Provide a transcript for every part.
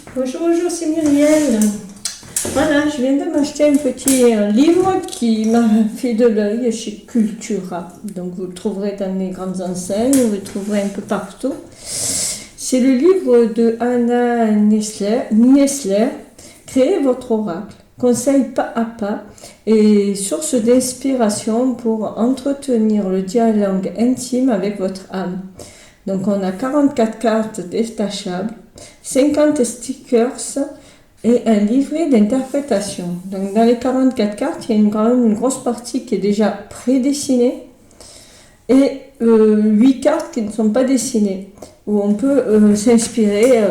Bonjour, bonjour, c'est Muriel. Voilà, je viens de m'acheter un petit livre qui m'a fait de l'œil chez Cultura. Donc vous le trouverez dans les grandes enseignes, vous le trouverez un peu partout. C'est le livre de Anna Niesler, Créez votre oracle. Conseil pas à pas et source d'inspiration pour entretenir le dialogue intime avec votre âme. Donc on a 44 cartes détachables, 50 stickers et un livret d'interprétation. Donc dans les 44 cartes, il y a quand même une grosse partie qui est déjà prédessinée et 8 cartes qui ne sont pas dessinées, où on peut s'inspirer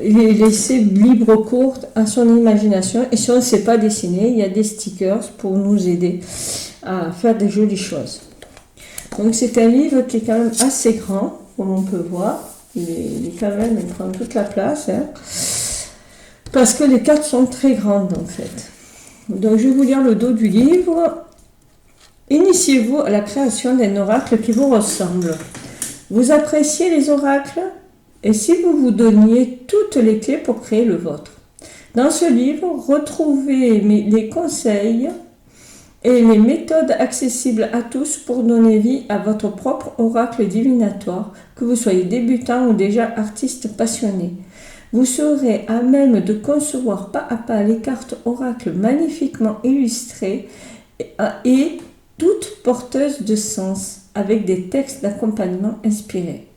et laisser libre cours à son imagination. Et si on ne sait pas dessiner, il y a des stickers pour nous aider à faire des jolies choses. Donc c'est un livre qui est quand même assez grand, comme on peut voir. Il prend toute la place, hein, parce que les cartes sont très grandes en fait. Donc je vais vous lire le dos du livre. Initiez-vous à la création d'un oracle qui vous ressemble. Vous appréciez les oracles? Et si vous vous donniez toutes les clés pour créer le vôtre? Dans ce livre, retrouvez les conseils et les méthodes accessibles à tous pour donner vie à votre propre oracle divinatoire, que vous soyez débutant ou déjà artiste passionné. Vous serez à même de concevoir pas à pas les cartes oracles magnifiquement illustrées et toutes porteuses de sens, avec des textes d'accompagnement inspirés.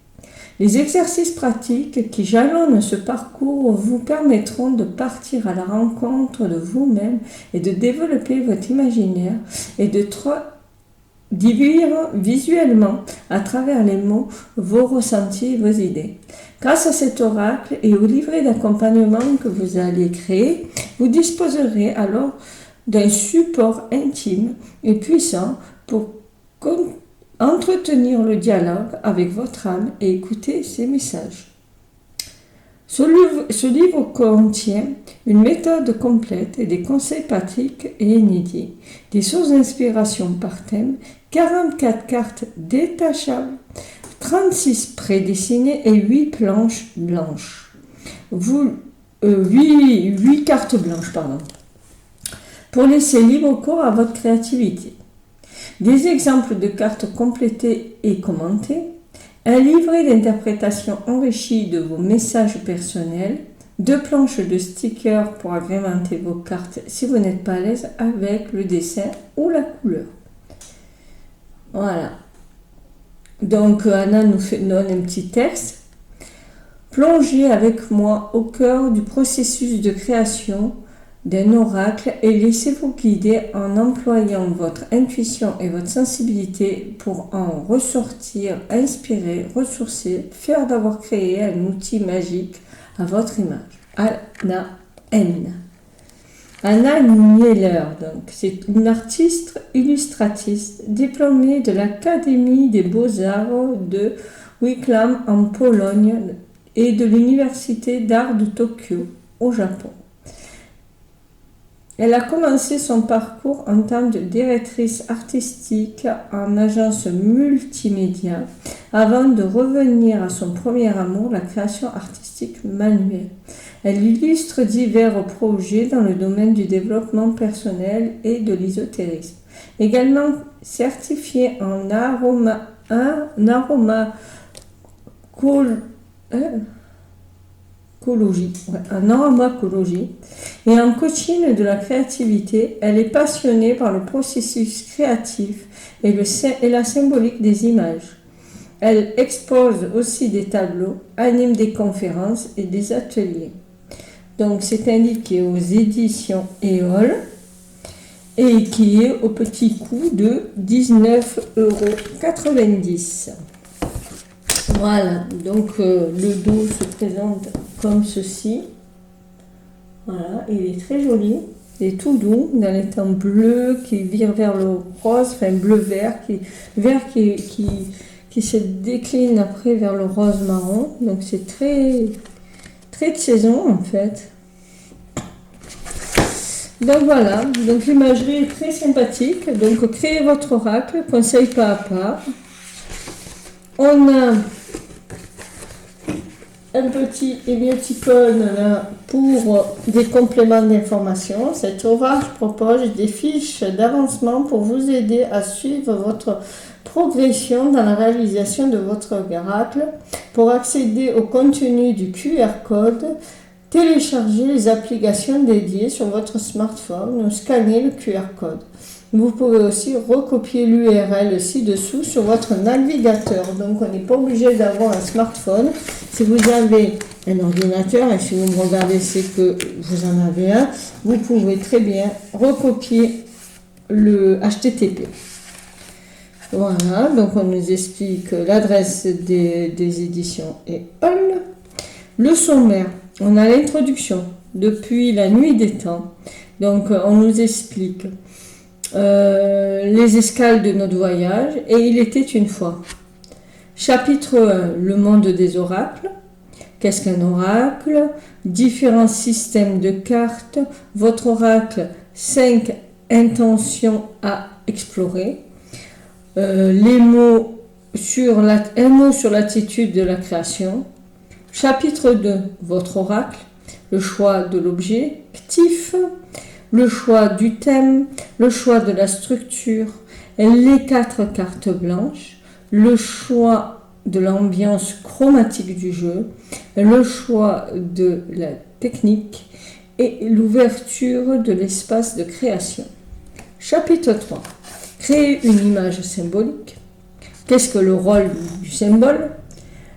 Les exercices pratiques qui jalonnent ce parcours vous permettront de partir à la rencontre de vous-même et de développer votre imaginaire et de traduire visuellement à travers les mots vos ressentis et vos idées. Grâce à cet oracle et au livret d'accompagnement que vous allez créer, vous disposerez alors d'un support intime et puissant pour entretenir le dialogue avec votre âme et écouter ses messages. Ce livre contient une méthode complète et des conseils pratiques et inédits, des sources d'inspiration par thème, 44 cartes détachables, 36 prédessinées et 8 planches blanches. 8 cartes blanches, pardon. Pour laisser libre cours à votre créativité. Des exemples de cartes complétées et commentées, un livret d'interprétation enrichi de vos messages personnels, 2 planches de stickers pour agrémenter vos cartes si vous n'êtes pas à l'aise avec le dessin ou la couleur. Voilà. Donc Anna nous donne un petit texte. Plongez avec moi au cœur du processus de création d'un oracle et laissez-vous guider en employant votre intuition et votre sensibilité pour en ressortir, inspirer, ressourcer, faire d'avoir créé un outil magique à votre image. Anna N. Anna Nieler, donc, c'est une artiste illustratrice diplômée de l'Académie des Beaux-Arts de Wrocław en Pologne et de l'Université d'Art de Tokyo au Japon. Elle a commencé son parcours en tant que directrice artistique en agence multimédia avant de revenir à son premier amour, la création artistique manuelle. Elle illustre divers projets dans le domaine du développement personnel et de l'ésotérisme. Également certifiée en aromacologie et en coaching de la créativité, elle est passionnée par le processus créatif et la symbolique des images. Elle expose aussi des tableaux, anime des conférences et des ateliers. Donc c'est un livre qui est aux éditions Éole et qui est au petit coût de 19,90 €. Voilà, donc le dos se présente comme ceci. Voilà, il est très joli, il est tout doux, dans les tons bleus qui vire vers le rose, enfin bleu-vert, qui se décline après vers le rose-marron. Donc c'est très, très de saison en fait. Donc voilà, donc l'imagerie est très sympathique. Donc créez votre oracle, conseil pas à pas. On a un petit émoticône là pour des compléments d'information. Cet oracle propose des fiches d'avancement pour vous aider à suivre votre progression dans la réalisation de votre oracle. Pour accéder au contenu du QR code, téléchargez les applications dédiées sur votre smartphone ou scannez le QR code. Vous pouvez aussi recopier l'URL ci-dessous sur votre navigateur. Donc, on n'est pas obligé d'avoir un smartphone. Si vous avez un ordinateur, et si vous me regardez, c'est que vous en avez un, vous pouvez très bien recopier le HTTP. Voilà, donc on nous explique l'adresse des éditions et Hall. Le sommaire, on a l'introduction depuis la nuit des temps. Donc, on nous explique les escales de notre voyage et il était une fois. Chapitre 1, le monde des oracles. Qu'est-ce qu'un oracle? Différents systèmes de cartes. Votre oracle, 5 intentions à explorer. Les mots sur un mot sur l'attitude de la création. Chapitre 2, votre oracle. Le choix de l'objectif. Le choix du thème, le choix de la structure, les 4 cartes blanches, le choix de l'ambiance chromatique du jeu, le choix de la technique et l'ouverture de l'espace de création. Chapitre 3. Créer une image symbolique. Qu'est-ce que le rôle du symbole?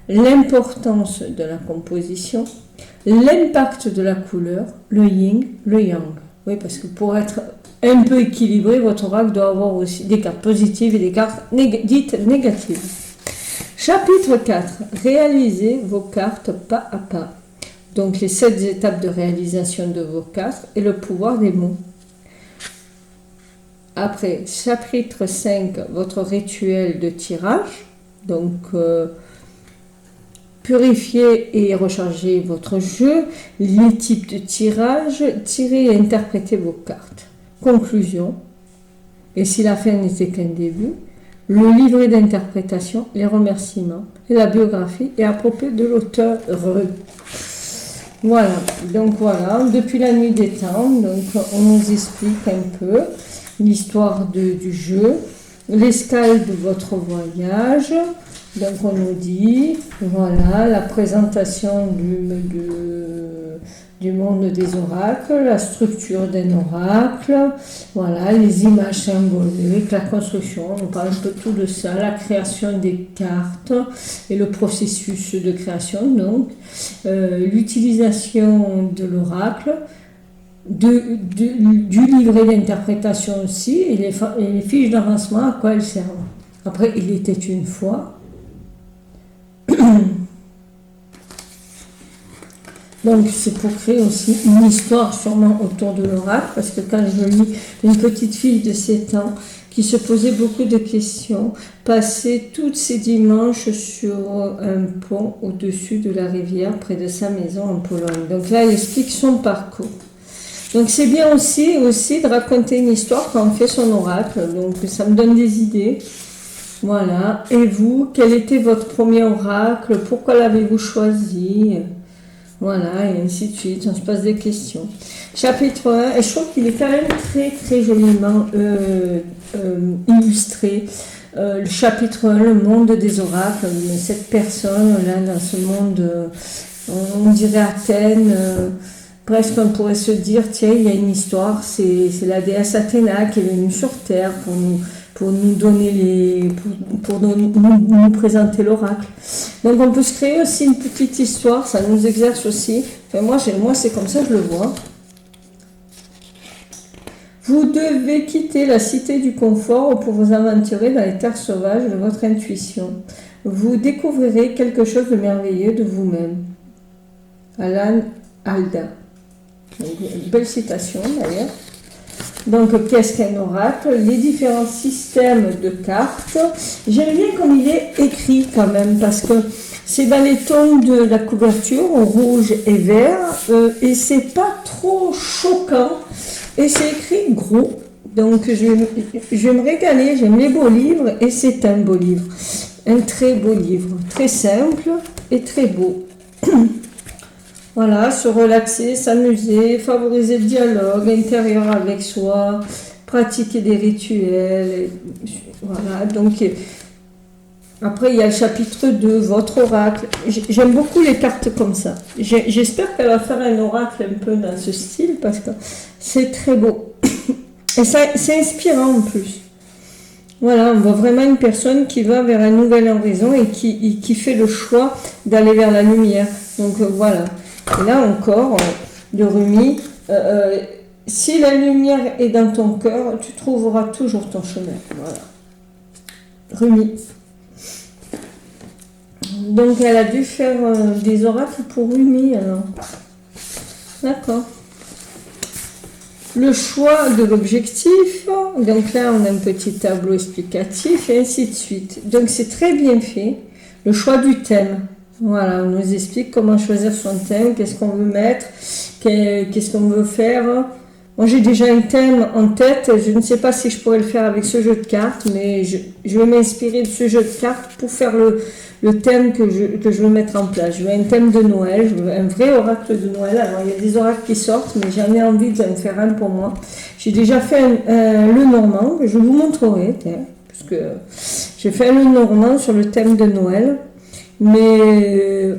L'importance de la composition, l'impact de la couleur, le yin, le yang. Oui, parce que pour être un peu équilibré, votre oracle doit avoir aussi des cartes positives et des cartes dites négatives. Chapitre 4. Réalisez vos cartes pas à pas. Donc les 7 étapes de réalisation de vos cartes et le pouvoir des mots. Après, chapitre 5, votre rituel de tirage. Donc, purifier et recharger votre jeu, les types de tirage, tirer et interpréter vos cartes. Conclusion, et si la fin n'était qu'un début, le livret d'interprétation, les remerciements et la biographie est à propos de l'auteur. Voilà, donc voilà, depuis la nuit des temps, donc on nous explique un peu l'histoire du jeu, l'escale de votre voyage. Donc on nous dit, voilà, la présentation du monde des oracles, la structure d'un oracle, voilà, les images symboliques, la construction, on parle de tout de ça, la création des cartes et le processus de création, donc l'utilisation de l'oracle, du livret d'interprétation aussi, et les fiches d'avancement, à quoi elles servent. Après, il était une fois. Donc c'est pour créer aussi une histoire sûrement autour de l'oracle, parce que quand je lis une petite fille de 7 ans qui se posait beaucoup de questions, passait toutes ses dimanches sur un pont au-dessus de la rivière près de sa maison en Pologne. Donc là elle explique son parcours. Donc c'est bien aussi de raconter une histoire quand on fait son oracle, donc ça me donne des idées. Voilà, et vous, quel était votre premier oracle? Pourquoi l'avez-vous choisi? Voilà, et ainsi de suite, on se pose des questions. Chapitre 1, et je trouve qu'il est quand même très très joliment illustré. Le chapitre 1, le monde des oracles, cette personne-là, dans ce monde, on dirait Athènes, presque on pourrait se dire, tiens, il y a une histoire, c'est la déesse Athéna qui est venue sur Terre pour nous donner pour nous présenter l'oracle. Donc on peut se créer aussi une petite histoire, ça nous exerce aussi. Enfin, moi c'est comme ça que je le vois. Vous devez quitter la cité du confort pour vous aventurer dans les terres sauvages de votre intuition. Vous découvrirez quelque chose de merveilleux de vous-même. Alan Alda. Donc, une belle citation d'ailleurs. Donc, qu'est-ce qu'un oracle? Les différents systèmes de cartes. J'aime bien comme il est écrit quand même, parce que c'est dans les tons de la couverture, rouge et vert, et c'est pas trop choquant, et c'est écrit gros. Donc, je vais me régaler, j'aime les beaux livres, et c'est un beau livre. Un très beau livre, très simple et très beau. Voilà, se relaxer, s'amuser, favoriser le dialogue intérieur avec soi, pratiquer des rituels. Voilà, donc après il y a le chapitre 2, votre oracle. J'aime beaucoup les cartes comme ça. J'espère qu'elle va faire un oracle un peu dans ce style parce que c'est très beau. Et ça, c'est inspirant en plus. Voilà, on voit vraiment une personne qui va vers un nouvel horizon et qui fait le choix d'aller vers la lumière. Donc voilà. Et là encore, de Rumi, si la lumière est dans ton cœur, tu trouveras toujours ton chemin. Voilà. Rumi. Donc elle a dû faire des oracles pour Rumi alors. D'accord. Le choix de l'objectif, donc là on a un petit tableau explicatif et ainsi de suite. Donc c'est très bien fait. Le choix du thème. Voilà, on nous explique comment choisir son thème, qu'est-ce qu'on veut mettre, qu'est-ce qu'on veut faire. Moi j'ai déjà un thème en tête, je ne sais pas si je pourrais le faire avec ce jeu de cartes, mais je vais m'inspirer de ce jeu de cartes pour faire le thème que je veux mettre en place. Je veux un thème de Noël, je veux un vrai oracle de Noël. Alors il y a des oracles qui sortent, mais j'en ai envie d'en faire un pour moi. J'ai déjà fait le Normand, que je vous montrerai, puisque j'ai fait le Normand sur le thème de Noël. Mais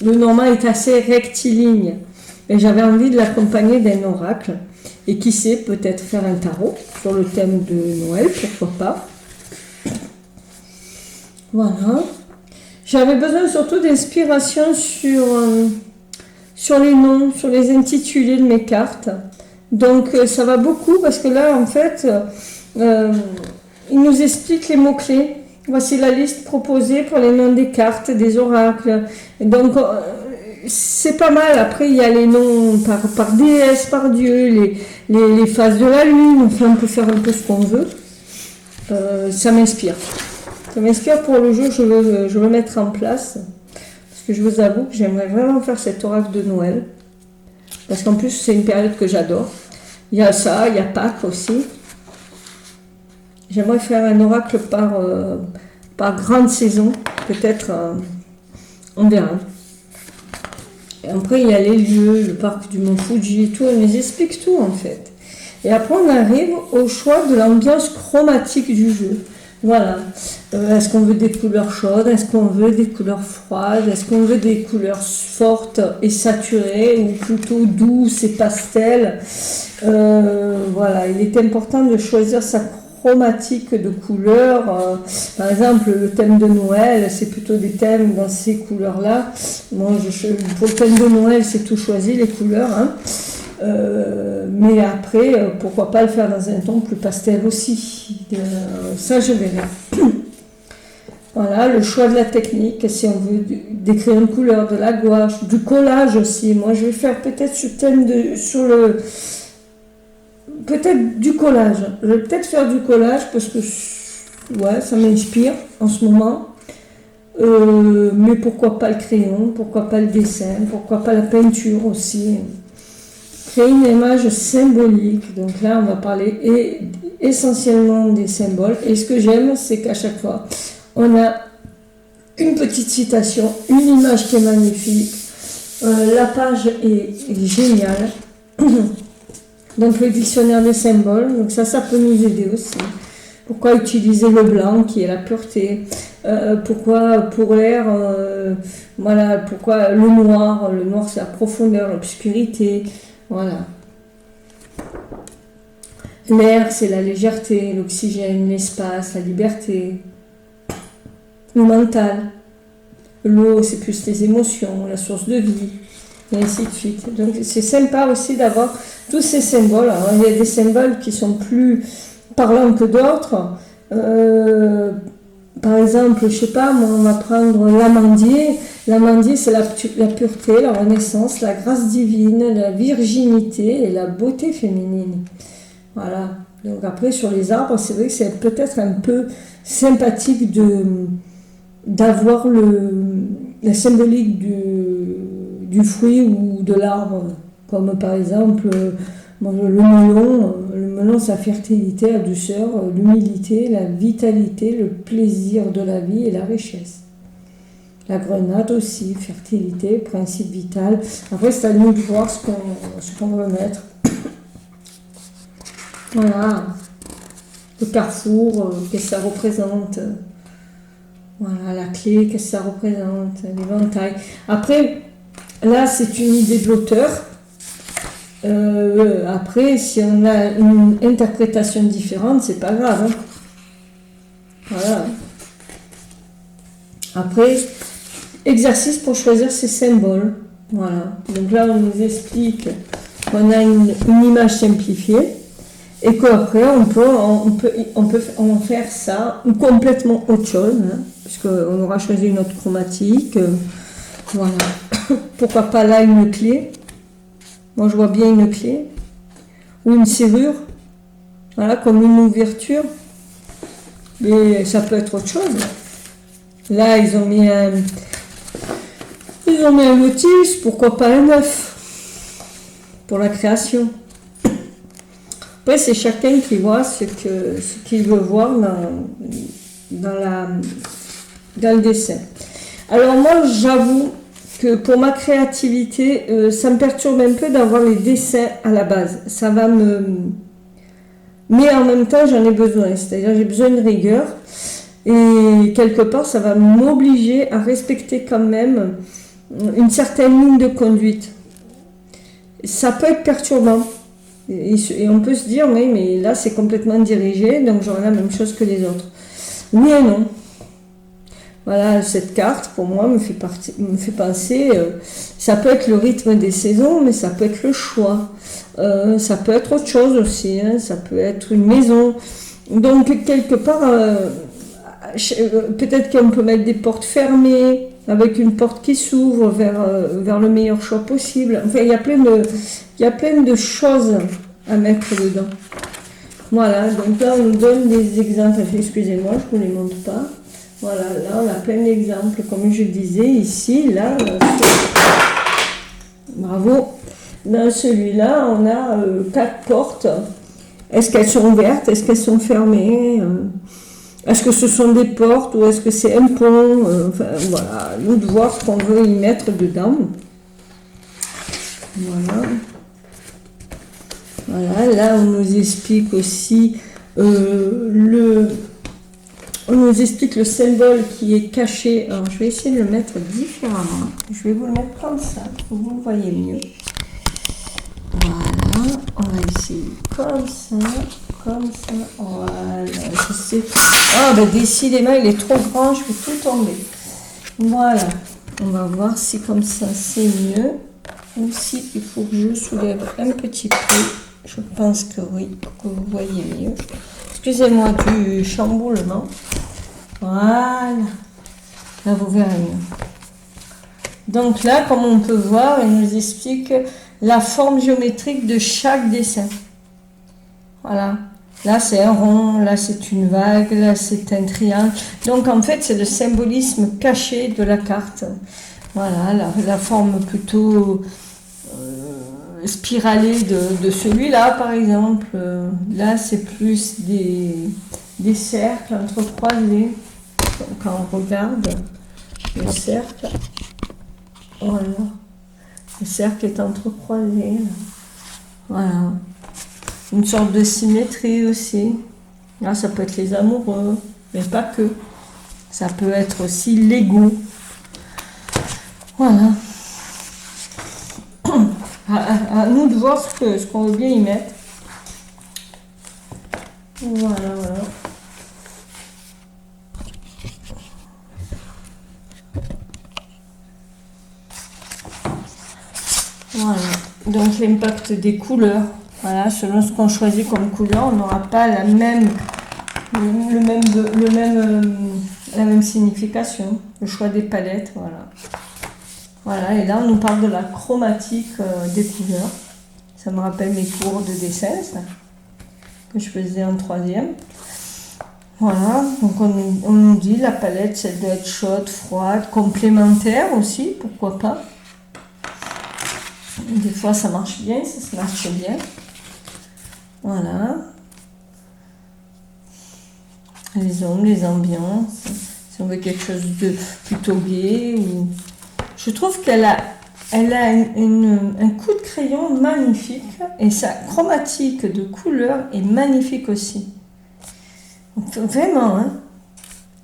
le Normand est assez rectiligne et j'avais envie de l'accompagner d'un oracle et qui sait, peut-être faire un tarot sur le thème de Noël, pourquoi pas. Voilà, j'avais besoin surtout d'inspiration sur les noms, sur les intitulés de mes cartes, donc ça va beaucoup parce que là en fait il nous explique les mots-clés. Voici la liste proposée pour les noms des cartes, des oracles. Donc, c'est pas mal. Après, il y a les noms par déesse, par dieu, les phases de la lune. Enfin, on peut faire un peu ce qu'on veut. Ça m'inspire. Ça m'inspire pour le jeu que je veux mettre en place. Parce que je vous avoue que j'aimerais vraiment faire cet oracle de Noël. Parce qu'en plus, c'est une période que j'adore. Il y a ça, il y a Pâques aussi. J'aimerais faire un oracle par grande saison, peut-être, on verra. Et après, il y a les lieux, le parc du Mont Fuji et tout, elle nous explique tout en fait. Et après, on arrive au choix de l'ambiance chromatique du jeu. Voilà. Est-ce qu'on veut des couleurs chaudes? Est-ce qu'on veut des couleurs froides? Est-ce qu'on veut des couleurs fortes et saturées ou plutôt douces et pastel? Voilà. Il est important de choisir sa chromatique de couleurs. Par exemple, le thème de Noël, c'est plutôt des thèmes dans ces couleurs-là. Moi, pour le thème de Noël, c'est tout choisi, les couleurs. Hein. Mais après, pourquoi pas le faire dans un ton plus pastel aussi. Ça, je verrai. Voilà, le choix de la technique, si on veut décrire une couleur, de la gouache, du collage aussi. Moi, je vais faire peut-être ce thème peut-être du collage. Je vais peut-être faire du collage parce que ouais, ça m'inspire en ce moment. Mais pourquoi pas le crayon, pourquoi pas le dessin, pourquoi pas la peinture aussi. Créer une image symbolique. Donc là, on va parler essentiellement des symboles. Et ce que j'aime, c'est qu'à chaque fois, on a une petite citation, une image qui est magnifique. La page est géniale. Donc le dictionnaire des symboles, donc ça peut nous aider aussi. Pourquoi utiliser le blanc qui est la pureté? Pourquoi pour l'air, voilà, pourquoi le noir c'est la profondeur, l'obscurité, voilà. L'air c'est la légèreté, l'oxygène, l'espace, la liberté. Le mental, l'eau c'est plus les émotions, la source de vie. Et ainsi de suite. Donc c'est sympa aussi d'avoir tous ces symboles. Alors, il y a des symboles qui sont plus parlants que d'autres. Par exemple, je sais pas, moi, on va prendre l'amandier. L'amandier, c'est la pureté, la renaissance, la grâce divine, la virginité et la beauté féminine. Voilà. Donc après, sur les arbres, c'est vrai que c'est peut-être un peu sympathique d'avoir la symbolique du fruit ou de l'arbre, comme par exemple le melon. Le melon, sa fertilité, la douceur, l'humilité, la vitalité, le plaisir de la vie et la richesse. La grenade aussi, fertilité, principe vital. Après, c'est à nous de voir ce qu'on veut mettre. Voilà. Le carrefour, qu'est-ce que ça représente. Voilà, la clé, qu'est-ce que ça représente. L'éventail. Après, là, c'est une idée de l'auteur. Après, si on a une interprétation différente, c'est pas grave. Hein. Voilà. Après, exercice pour choisir ses symboles. Voilà. Donc là, on nous explique qu'on a une image simplifiée et qu'après, on peut en faire ça ou complètement autre chose, hein, puisqu'on aura choisi une autre chromatique. Voilà. Pourquoi pas là une clé? Moi, je vois bien une clé ou une serrure. Voilà, comme une ouverture. Mais ça peut être autre chose. Là, ils ont mis un lotus, pourquoi pas un œuf pour la création. Après, c'est chacun qui voit ce qu'il veut voir dans le dessin. Alors moi, j'avoue que pour ma créativité, ça me perturbe un peu d'avoir les dessins à la base. Ça va me... Mais en même temps, j'en ai besoin. C'est-à-dire, j'ai besoin de rigueur. Et quelque part, ça va m'obliger à respecter quand même une certaine ligne de conduite. Ça peut être perturbant. Et on peut se dire, oui, mais là, c'est complètement dirigé, donc j'aurai la même chose que les autres. Oui et non. Voilà, cette carte, pour moi, me fait penser, ça peut être le rythme des saisons, mais ça peut être le choix. Ça peut être autre chose aussi, hein, ça peut être une maison. Donc, quelque part, peut-être qu'on peut mettre des portes fermées, avec une porte qui s'ouvre vers le meilleur choix possible. Enfin, il y a plein de choses à mettre dedans. Voilà, donc là, on nous donne des exemples. Excusez-moi, je ne vous les montre pas. Voilà, là, on a plein d'exemples, comme je disais, ici, là. Bravo. Dans celui-là, on a 4 portes. Est-ce qu'elles sont ouvertes? Est-ce qu'elles sont fermées? Est-ce que ce sont des portes ou est-ce que c'est un pont? Enfin, voilà, nous de voir ce qu'on veut y mettre dedans. Voilà. Voilà, là, on nous explique aussi on nous explique le symbole qui est caché. Alors, je vais essayer de le mettre différemment. Je vais vous le mettre comme ça, pour que vous le voyez mieux. Voilà, on va essayer comme ça. Voilà, je sais. Ah, ben décidément, il est trop grand, je vais tout tomber. Voilà, on va voir si comme ça c'est mieux. Ou si il faut que je soulève un petit peu. Je pense que oui, pour que vous voyez mieux. Excusez-moi du chamboulement. Voilà, là vous verrez mieux. Donc là, comme on peut voir, il nous explique la forme géométrique de chaque dessin. Voilà, là c'est un rond, là c'est une vague, là c'est un triangle. Donc en fait, c'est le symbolisme caché de la carte. Voilà, la forme plutôt spiralée de celui-là, par exemple. Là, c'est plus des cercles entrecroisés. Quand on regarde le cercle, voilà, le cercle est entrecroisé. Voilà. Une sorte de symétrie aussi. Là, ça peut être les amoureux, mais pas que. Ça peut être aussi l'ego. Voilà. À nous de voir ce qu'on veut bien y mettre. Voilà. Voilà. Donc l'impact des couleurs. Voilà, selon ce qu'on choisit comme couleur, on n'aura pas la même signification. Le choix des palettes, voilà. Voilà, et là on nous parle de la chromatique des couleurs. Ça me rappelle mes cours de dessin, ça, que je faisais en 3e. Voilà, donc on nous dit la palette, elle doit être chaude, froide, complémentaire aussi, pourquoi pas. Des fois ça marche bien, ça marche bien. Voilà. Les ombres, les ambiances. Si on veut quelque chose de plutôt gai. Ou... Je trouve qu'elle a un coup de crayon magnifique et sa chromatique de couleur est magnifique aussi. Donc, vraiment, hein,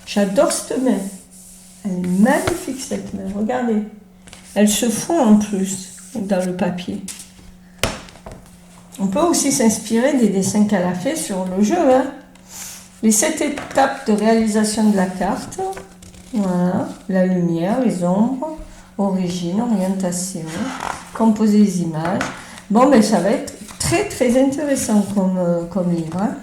j'adore cette main. Elle est magnifique cette main, regardez. Elle se fond en plus dans le papier. On peut aussi s'inspirer des dessins qu'elle a fait sur le jeu. Hein. Les 7 étapes de réalisation de la carte. Voilà, la lumière, les ombres, origine, orientation, composer les images. Bon, mais ça va être très très intéressant comme livre. Hein.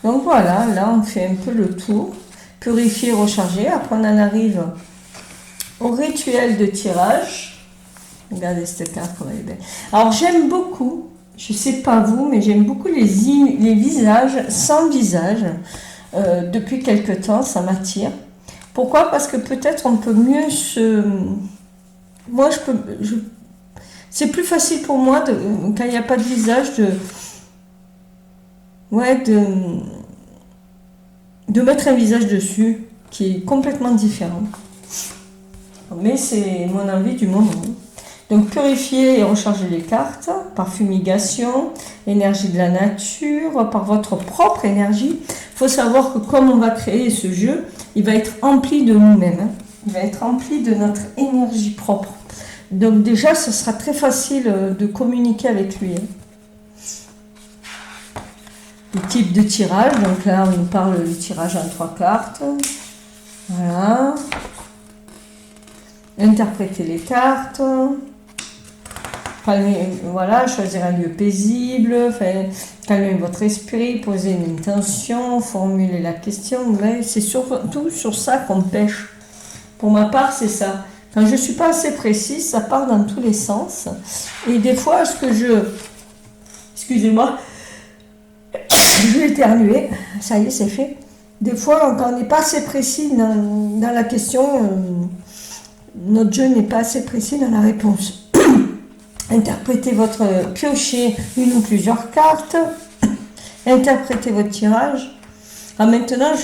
Donc voilà, là on fait un peu le tour. Purifier, recharger. Après on en arrive au rituel de tirage. Regardez cette carte comme elle est belle. Alors j'aime beaucoup, je ne sais pas vous, mais j'aime beaucoup les visages sans visage. Depuis quelque temps, ça m'attire. Pourquoi? Parce que peut-être on peut mieux se... Moi, c'est plus facile pour moi, quand il n'y a pas de visage, de mettre un visage dessus qui est complètement différent. Mais c'est mon envie du moment. Donc purifier et recharger les cartes par fumigation, énergie de la nature, par votre propre énergie. Il faut savoir que comme on va créer ce jeu, il va être empli de nous-mêmes. Hein. Il va être rempli de notre énergie propre. Donc déjà, ce sera très facile de communiquer avec lui. Hein. Le type de tirage, donc là on nous parle du tirage en 3 cartes. Voilà. Interpréter les cartes. Voilà, choisir un lieu paisible, calmer votre esprit, poser une intention, formuler la question. Mais c'est surtout sur ça qu'on pêche. Pour ma part, c'est ça. Quand je ne suis pas assez précise, ça part dans tous les sens. Et des fois, excusez-moi, je vais éternuer. Ça y est, c'est fait. Des fois, quand on n'est pas assez précis dans la question, notre jeu n'est pas assez précis dans la réponse. Interprétez piochez une ou plusieurs cartes. Interprétez votre tirage. Alors maintenant,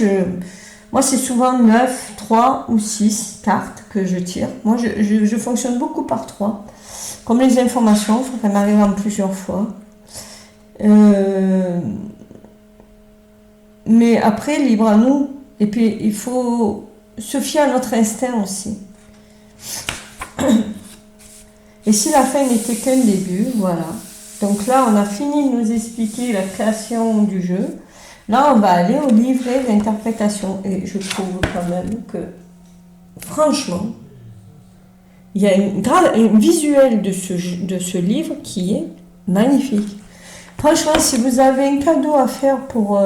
moi c'est souvent 9, 3 ou 6 cartes que je tire. Moi je fonctionne beaucoup par 3. Comme les informations, il faut qu'elles m'arrivent en plusieurs fois. Mais après, libre à nous. Et puis il faut se fier à notre instinct aussi. Et si la fin n'était qu'un début, voilà. Donc là, on a fini de nous expliquer la création du jeu. Là, on va aller au livret d'interprétation. Et je trouve quand même que, franchement, il y a un visuel de ce livre qui est magnifique. Franchement, si vous avez un cadeau à faire pour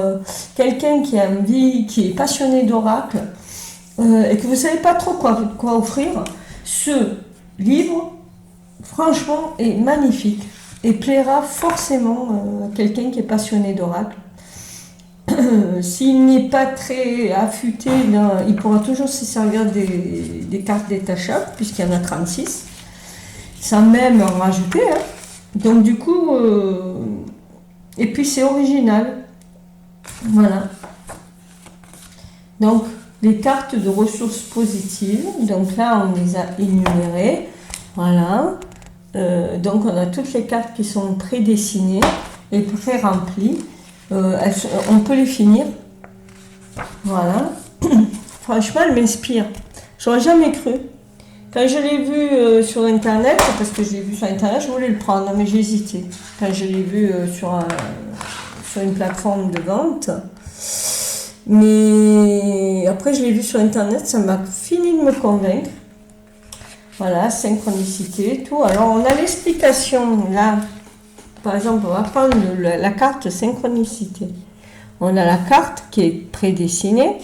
quelqu'un qui a envie, qui est passionné d'oracle, et que vous ne savez pas trop quoi offrir, ce livre, franchement, est magnifique et plaira forcément à quelqu'un qui est passionné d'oracle. S'il n'est pas très affûté, il pourra toujours se servir des cartes détachables, puisqu'il y en a 36, sans même en rajouter. Hein. Donc du coup, et puis c'est original. Voilà. Donc, les cartes de ressources positives, donc là on les a énumérées. Voilà. Donc on a toutes les cartes qui sont prédessinées et pré-remplies. On peut les finir. Voilà. Franchement, elle m'inspire. J'aurais jamais cru. Quand je l'ai vu sur Internet, parce que je l'ai vu sur Internet, je voulais le prendre, mais j'ai hésité. Quand je l'ai vu sur une plateforme de vente. Mais après, je l'ai vu sur Internet, ça m'a fini de me convaincre. Voilà, synchronicité, tout. Alors, on a l'explication, là. Par exemple, on va prendre la carte synchronicité. On a la carte qui est prédessinée,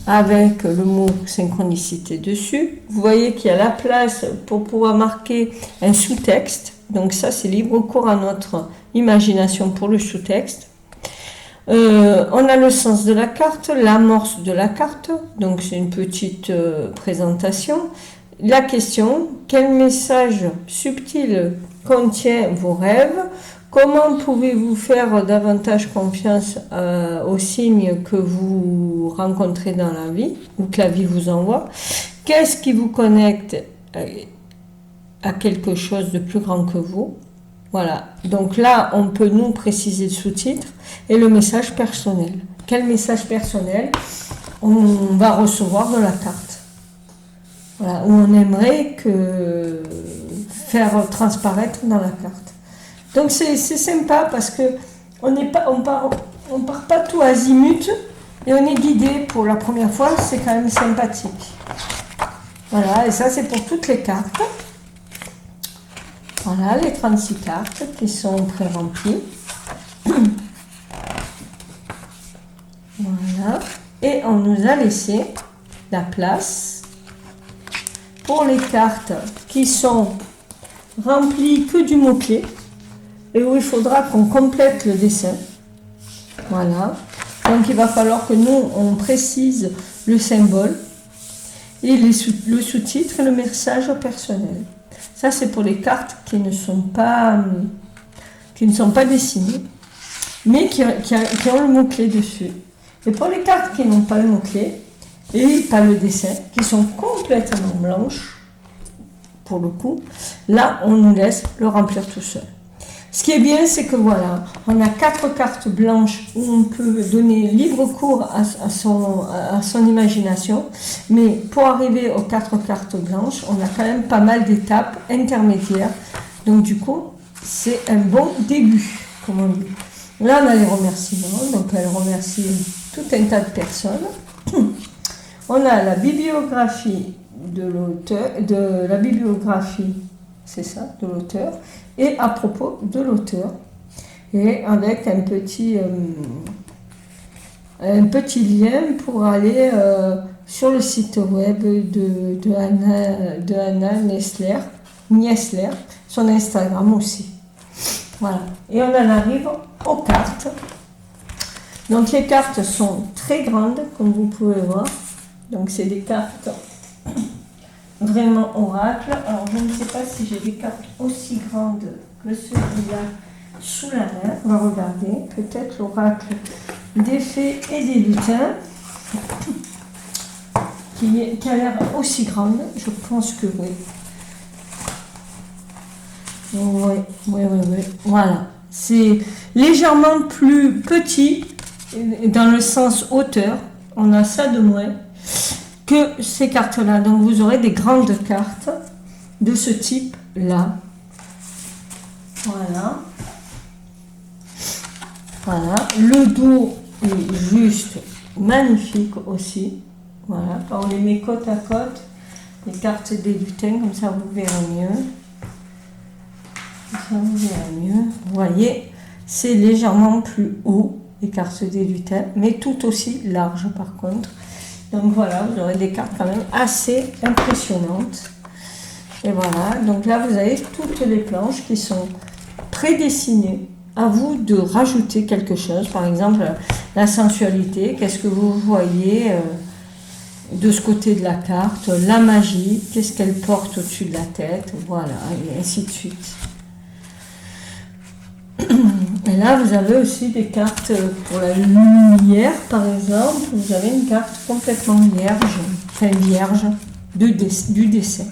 avec le mot synchronicité dessus. Vous voyez qu'il y a la place pour pouvoir marquer un sous-texte. Donc ça, c'est libre cours à notre imagination pour le sous-texte. On a le sens de la carte, l'amorce de la carte. Donc c'est une petite présentation. La question, quel message subtil contient vos rêves? Comment pouvez-vous faire davantage confiance aux signes que vous rencontrez dans la vie ou que la vie vous envoie? Qu'est-ce qui vous connecte à quelque chose de plus grand que vous? Voilà, donc là, on peut nous préciser le sous-titre et le message personnel. Quel message personnel on va recevoir de la carte? Voilà, où on aimerait faire transparaître dans la carte. Donc c'est sympa parce que on part pas tout azimut et on est guidé pour la première fois, c'est quand même sympathique. Voilà, et ça c'est pour toutes les cartes. Voilà, les 36 cartes qui sont pré-remplies. Voilà, et on nous a laissé la place pour les cartes qui sont remplies que du mot-clé et où il faudra qu'on complète le dessin. Voilà, donc il va falloir que nous on précise le symbole et le sous-titre et le message personnel. Ça c'est pour les cartes qui ne sont pas dessinées mais qui ont le mot-clé dessus. Et pour les cartes qui n'ont pas le mot-clé et pas le dessin, qui sont complètement blanches, pour le coup, là, on nous laisse le remplir tout seul. Ce qui est bien, c'est que voilà, on a 4 cartes blanches où on peut donner libre cours à son imagination, mais pour arriver aux 4 cartes blanches, on a quand même pas mal d'étapes intermédiaires. Donc du coup, c'est un bon début, comme on dit. Là, on a les remerciements, donc elle remercie tout un tas de personnes. On a la bibliographie de l'auteur, c'est ça, de l'auteur, et à propos de l'auteur, et avec un petit lien pour aller sur le site web de Anna Niesler, son Instagram aussi. Voilà, et on en arrive aux cartes. Donc les cartes sont très grandes, comme vous pouvez voir. Donc c'est des cartes vraiment oracle. Alors je ne sais pas si j'ai des cartes aussi grandes que celui-là sous la main. On va regarder. Peut-être l'oracle des fées et des lutins, qui a l'air aussi grande. Je pense que oui. Oui. Voilà. C'est légèrement plus petit dans le sens hauteur. On a ça de moins que ces cartes-là. Donc vous aurez des grandes cartes de ce type-là. Voilà. Voilà. Le dos est juste magnifique aussi. Voilà. On les met côte à côte. Les cartes des lutins, comme ça vous verrez mieux. Vous voyez, c'est légèrement plus haut, les cartes des lutins, mais tout aussi large par contre. Donc voilà, vous aurez des cartes quand même assez impressionnantes. Et voilà, donc là vous avez toutes les planches qui sont prédessinées. À vous de rajouter quelque chose, par exemple la sensualité, qu'est-ce que vous voyez de ce côté de la carte, la magie, qu'est-ce qu'elle porte au-dessus de la tête, voilà, et ainsi de suite. Et là, vous avez aussi des cartes pour la lumière, par exemple. Vous avez une carte complètement vierge, du dessin.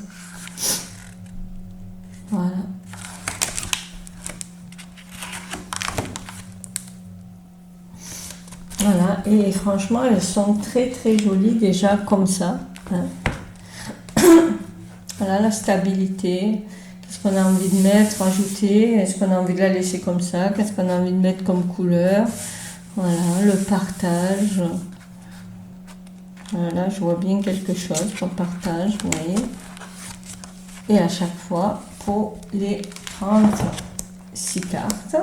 Voilà. Voilà, et franchement, elles sont très très jolies déjà comme ça. Hein. Voilà, la stabilité. Qu'est-ce qu'on a envie de mettre, ajouter? Est-ce qu'on a envie de la laisser comme ça? Qu'est-ce qu'on a envie de mettre comme couleur? Voilà, le partage. Voilà, je vois bien quelque chose pour partage, vous voyez. Et à chaque fois, pour les 36 cartes.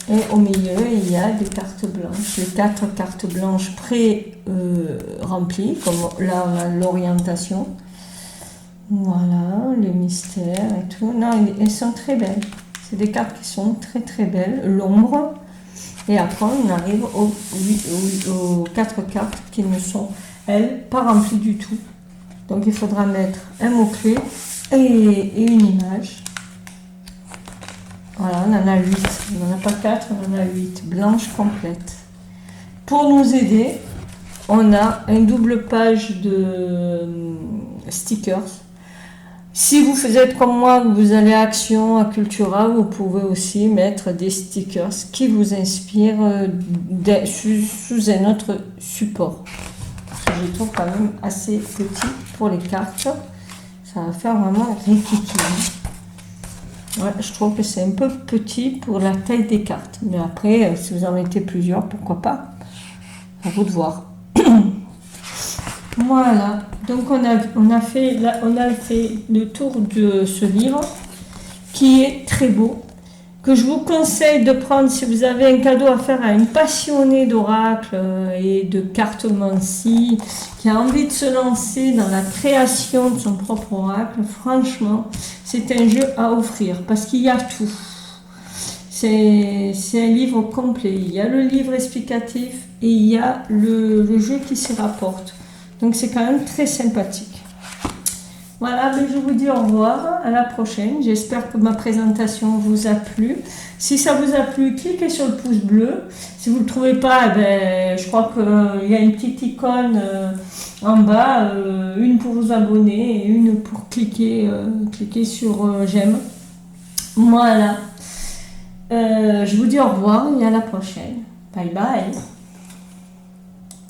Et au milieu, il y a des cartes blanches. Les 4 cartes blanches pré-remplies, comme là, on a l'orientation. Voilà, le mystère et tout. Non, elles sont très belles. C'est des cartes qui sont très très belles. L'ombre. Et après, on arrive aux 4 cartes qui ne sont, elles, pas remplies du tout. Donc, il faudra mettre un mot-clé et une image. Voilà, on en a 8. On n'en a pas 4, on en a 8. Blanche complète. Pour nous aider, on a une double page de stickers. Si vous êtes comme moi, vous allez à Action, à Cultura, vous pouvez aussi mettre des stickers qui vous inspirent sous un autre support. Je les trouve quand même assez petit pour les cartes. Ça va faire vraiment rikiki. Ouais, je trouve que c'est un peu petit pour la taille des cartes. Mais après, si vous en mettez plusieurs, pourquoi pas? À vous de voir. Voilà. Donc on a fait le tour de ce livre qui est très beau, que je vous conseille de prendre si vous avez un cadeau à faire à une passionnée d'oracle et de cartomancie qui a envie de se lancer dans la création de son propre oracle. Franchement, c'est un jeu à offrir parce qu'il y a tout. C'est un livre complet. Il y a le livre explicatif et il y a le jeu qui s'y rapporte. Donc c'est quand même très sympathique. Voilà, ben je vous dis au revoir, à la prochaine. J'espère que ma présentation vous a plu. Si ça vous a plu, cliquez sur le pouce bleu. Si vous ne le trouvez pas, ben, je crois qu'il y a une petite icône en bas, une pour vous abonner et une pour cliquer sur j'aime. Voilà. Je vous dis au revoir et à la prochaine. Bye bye.